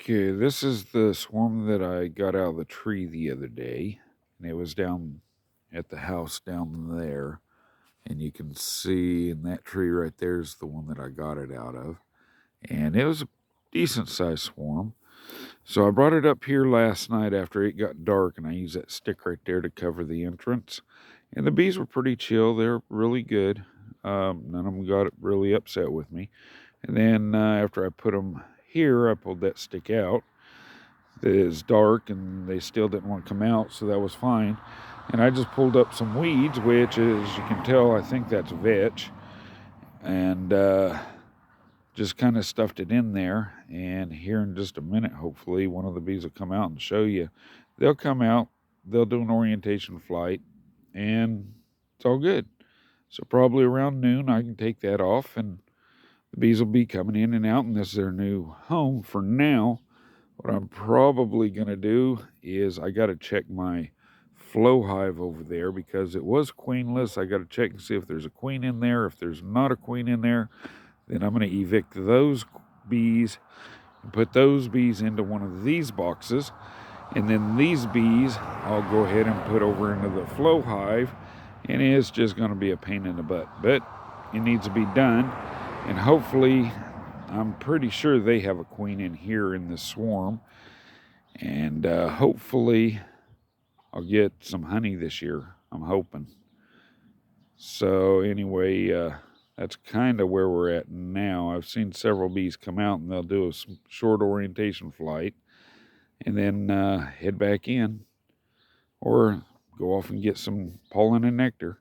Okay, this is the swarm that I got out of the tree the other day, and it was down at the house down there. And you can see in that tree right there is the one that I got it out of. And it was a decent sized swarm. So I brought it up here last night after it got dark, and I used that stick right there to cover the entrance. And the bees were pretty chill, they're really good. None of them got really upset with me. And then after I put them here, I pulled that stick out. It is dark and they still didn't want to come out, so that was fine. And I just pulled up some weeds, which, as you can tell, I think that's vetch, and just kind of stuffed it in there. And here in just a minute, hopefully, one of the bees will come out and show you. They'll come out, they'll do an orientation flight, and it's all good. So probably around noon, I can take that off, and the bees will be coming in and out, and this is their new home for now. What I'm probably going to do is I got to check my flow hive over there because it was queenless. I got to check and see if there's a queen in there. If there's not a queen in there, then I'm going to evict those bees and put those bees into one of these boxes. And then these bees I'll go ahead and put over into the flow hive. And it's just going to be a pain in the butt. But it needs to be done. And hopefully, I'm pretty sure they have a queen in here in this swarm. And hopefully, I'll get some honey this year. I'm hoping. So anyway, that's kind of where we're at now. I've seen several bees come out and they'll do a short orientation flight and then head back in or go off and get some pollen and nectar.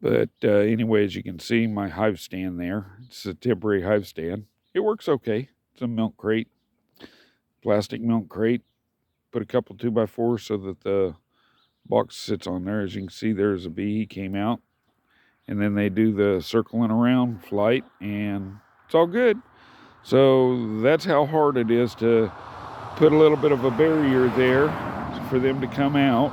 But anyway, as you can see, my hive stand there, it's a temporary hive stand. It works okay. It's a milk crate, plastic milk crate. Put a couple 2x4s so that the box sits on there. As you can see, there's a bee. He came out. And then they do the circling around flight, and it's all good. So that's how hard it is to put a little bit of a barrier there for them to come out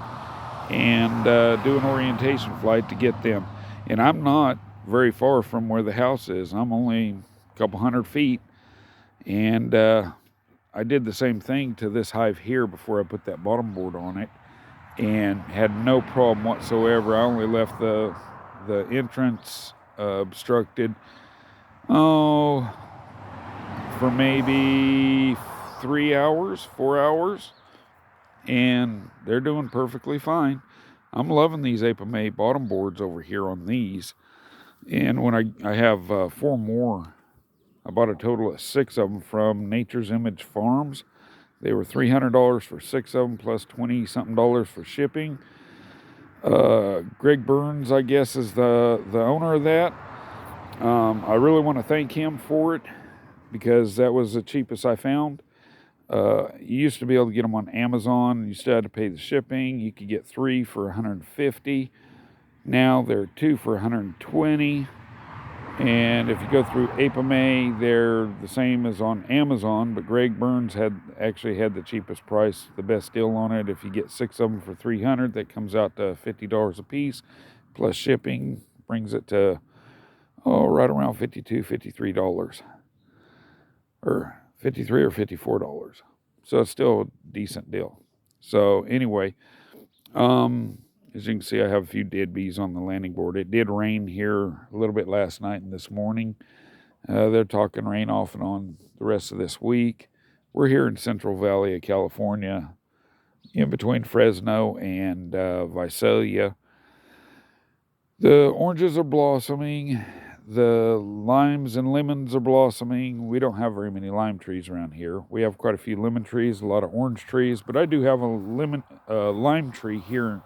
and do an orientation flight to get them. And I'm not very far from where the house is. I'm only a couple 100 feet. And I did the same thing to this hive here before I put that bottom board on it and had no problem whatsoever. I only left the entrance obstructed, for maybe 3 hours, 4 hours, and they're doing perfectly fine. I'm loving these Apamay bottom boards over here on these. And when I have 4 more, I bought a total of 6 of them from Nature's Image Farms. They were $300 for 6 of them, plus $20-something for shipping. Greg Burns, I guess, is the owner of that. I really want to thank him for it because that was the cheapest I found. You used to be able to get them on Amazon. You still had to pay the shipping. You could get 3 for $150. Now they're 2 for $120. And if you go through Apamay, they're the same as on Amazon, but Greg Burns actually had the cheapest price, the best deal on it. If you get 6 of them for $300, that comes out to $50 a piece, plus shipping brings it to right around $52, $53, or $53 or $54. So it's still a decent deal. So anyway, as you can see, I have a few dead bees on the landing board. It did rain here a little bit last night and this morning. They're talking rain off and on the rest of this week. We're here in Central Valley of California, in between Fresno and Visalia. The oranges are blossoming. The limes and lemons are blossoming. We don't have very many lime trees around here. We have quite a few lemon trees, a lot of orange trees, but I do have a lime tree here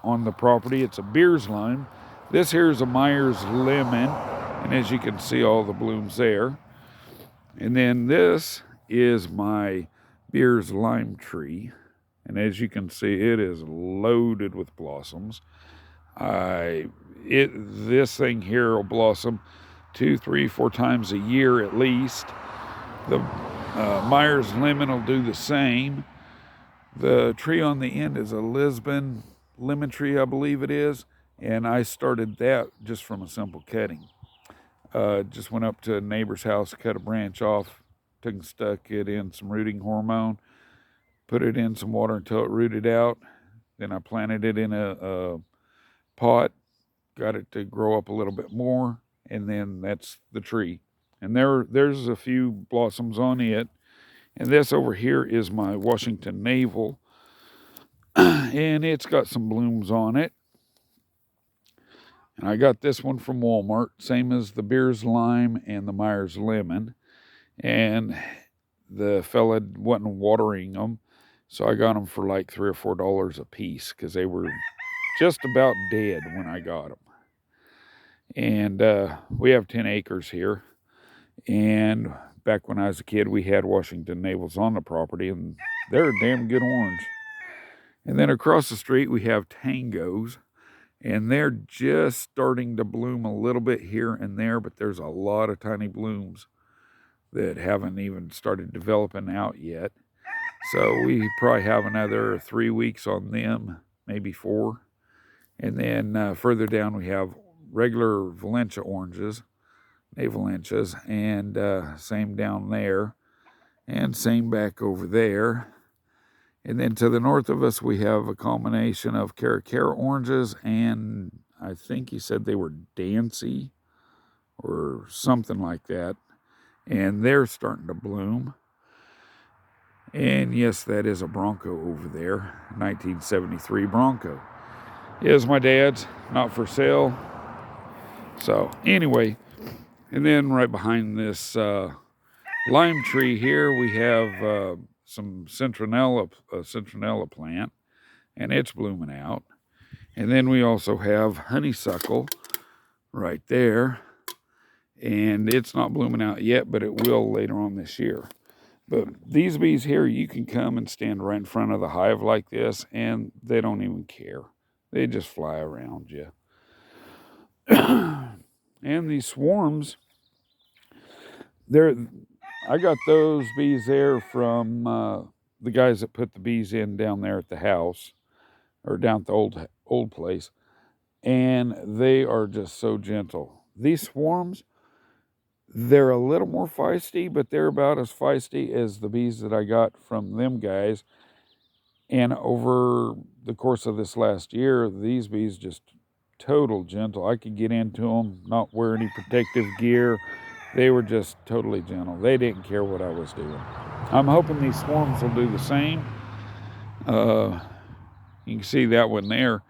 on the property. It's a Beers lime. This here is a Myers lemon, and as you can see, all the blooms there. And then this is my Beers lime tree, and as you can see, it is loaded with blossoms. This thing here will blossom 2, 3, 4 times a year at least. The Myers lemon will do the same. The tree on the end is a Lisbon lemon tree, I believe it is, and I started that just from a simple cutting. Just went up to a neighbor's house, cut a branch off, stuck it in some rooting hormone, put it in some water until it rooted out. Then I planted it in a pot, got it to grow up a little bit more, and then that's the tree. And there's a few blossoms on it. And this over here is my Washington Navel, and it's got some blooms on it. And I got this one from Walmart, same as the Beers Lime and the Myers Lemon. And the fella wasn't watering them, so I got them for like $3 or $4 a piece because they were just about dead when I got them. And we have 10 acres here. And back when I was a kid, we had Washington Navels on the property, and they're a damn good orange. And then across the street, we have Tangos, and they're just starting to bloom a little bit here and there, but there's a lot of tiny blooms that haven't even started developing out yet. So we probably have another 3 weeks on them, maybe 4. And then further down, we have regular Valencia oranges, Valencias, and same down there, and same back over there. And then to the north of us, we have a combination of Caracara oranges, and I think he said they were Dancy or something like that. And they're starting to bloom. And yes, that is a Bronco over there, 1973 Bronco. Is my dad's, not for sale. So anyway, and then right behind this lime tree here, we have some citronella plant, and it's blooming out. And then we also have honeysuckle right there, and it's not blooming out yet, but it will later on this year. But these bees here, you can come and stand right in front of the hive like this, and they don't even care. They just fly around you. And these swarms, I got those bees there from the guys that put the bees in down there at the house, or down at the old place, and they are just so gentle. These swarms, they're a little more feisty, but they're about as feisty as the bees that I got from them guys. And over the course of this last year, these bees just total gentle. I could get into them, not wear any protective gear. They were just totally gentle. They didn't care what I was doing. I'm hoping these swarms will do the same. You can see that one there.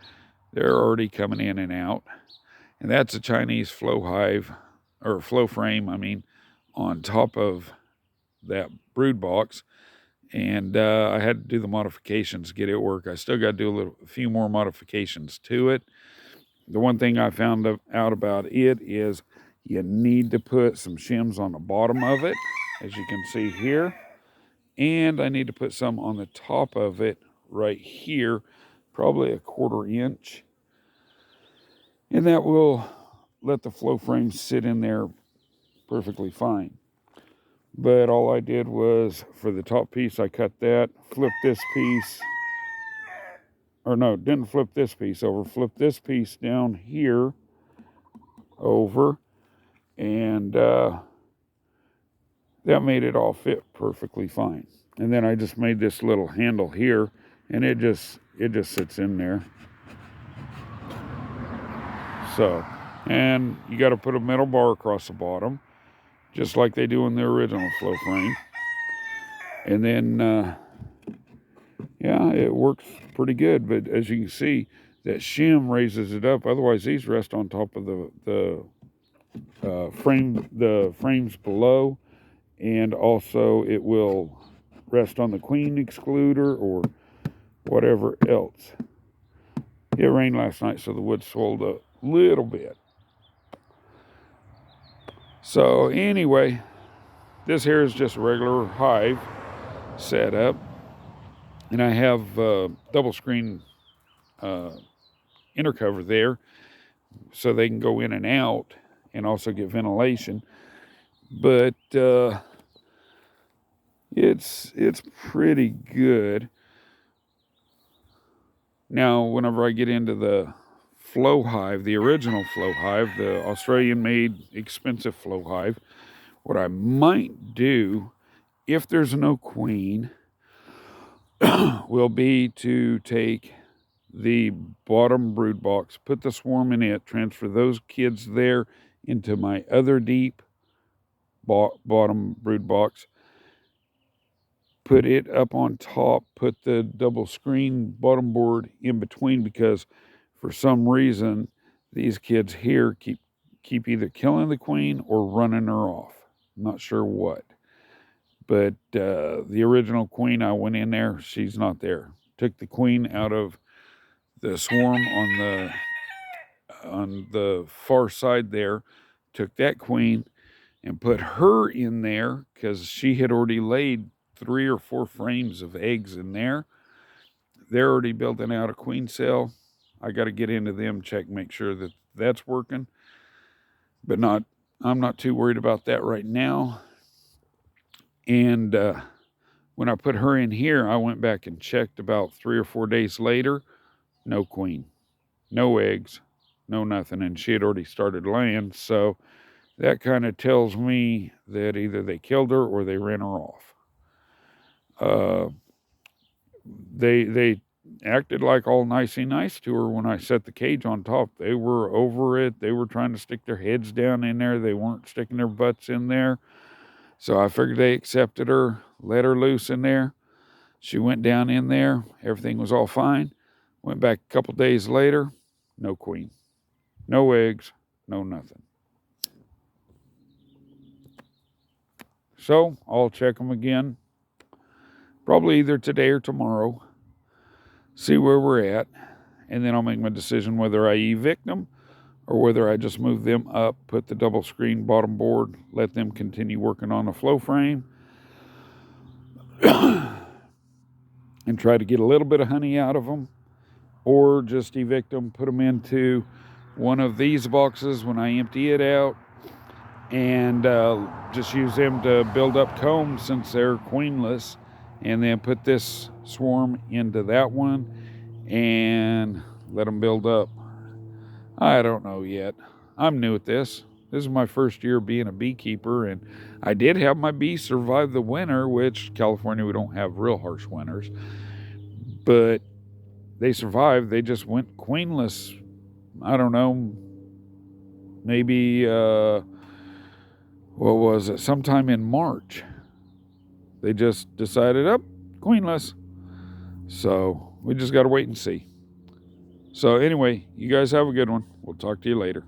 They're already coming in and out. And that's a Chinese flow hive, or flow frame, on top of that brood box. And I had to do the modifications to get it work. I still got to do a few more modifications to it. The one thing I found out about it is you need to put some shims on the bottom of it, as you can see here. And I need to put some on the top of it right here, probably a 1/4 inch. And that will let the flow frame sit in there perfectly fine. But all I did was, for the top piece, I cut that, flipped this piece, or no, didn't flip this piece over, flipped this piece down here over, and that made it all fit perfectly fine. And then I just made this little handle here, and it just sits in there. So, and you got to put a metal bar across the bottom, just like they do in the original flow frame. And then, yeah, it works pretty good. But as you can see, that shim raises it up. Otherwise, these rest on top of the frames below. And also, it will rest on the queen excluder or whatever else. It rained last night, so the wood swelled up a little bit. So anyway, this here is just a regular hive setup, and I have double screen intercover there, so they can go in and out and also get ventilation. But it's pretty good. Now, whenever I get into the flow hive, the original flow hive, the Australian-made expensive flow hive, what I might do if there's no queen, will be to take the bottom brood box, put the swarm in it, transfer those kids there into my other deep bottom brood box, put it up on top, put the double screen bottom board in between, because for some reason these kids here keep either killing the queen or running her off. I'm not sure what. But the original queen, I went in there, she's not there. Took the queen out of the swarm on the far side there, took that queen and put her in there because she had already laid 3 or 4 frames of eggs in there. They're already building out a queen cell. I got to get into them, check, make sure that that's working. But I'm not too worried about that right now. And when I put her in here, I went back and checked about 3 or 4 days later. No queen, no eggs, no nothing. And she had already started laying. So that kind of tells me that either they killed her or they ran her off. They acted like all nicey nice to her when I set the cage on top. They were over it. They were trying to stick their heads down in there. They weren't sticking their butts in there. So I figured they accepted her, let her loose in there. She went down in there. Everything was all fine. Went back a couple days later. No queen. No eggs. No nothing. So I'll check them again. Probably either today or tomorrow. See where we're at. And then I'll make my decision whether I evict them or whether I just move them up, put the double screen bottom board, let them continue working on the flow frame, and try to get a little bit of honey out of them, or just evict them, put them into one of these boxes when I empty it out, and just use them to build up combs since they're queenless, and then put this swarm into that one and let them build up. I don't know yet. I'm new at this. This is my first year being a beekeeper, and I did have my bees survive the winter, which California, we don't have real harsh winters, but they survived. They just went queenless. I don't know, maybe, what was it? Sometime in March. They just decided, queenless. So we just got to wait and see. So anyway, you guys have a good one. We'll talk to you later.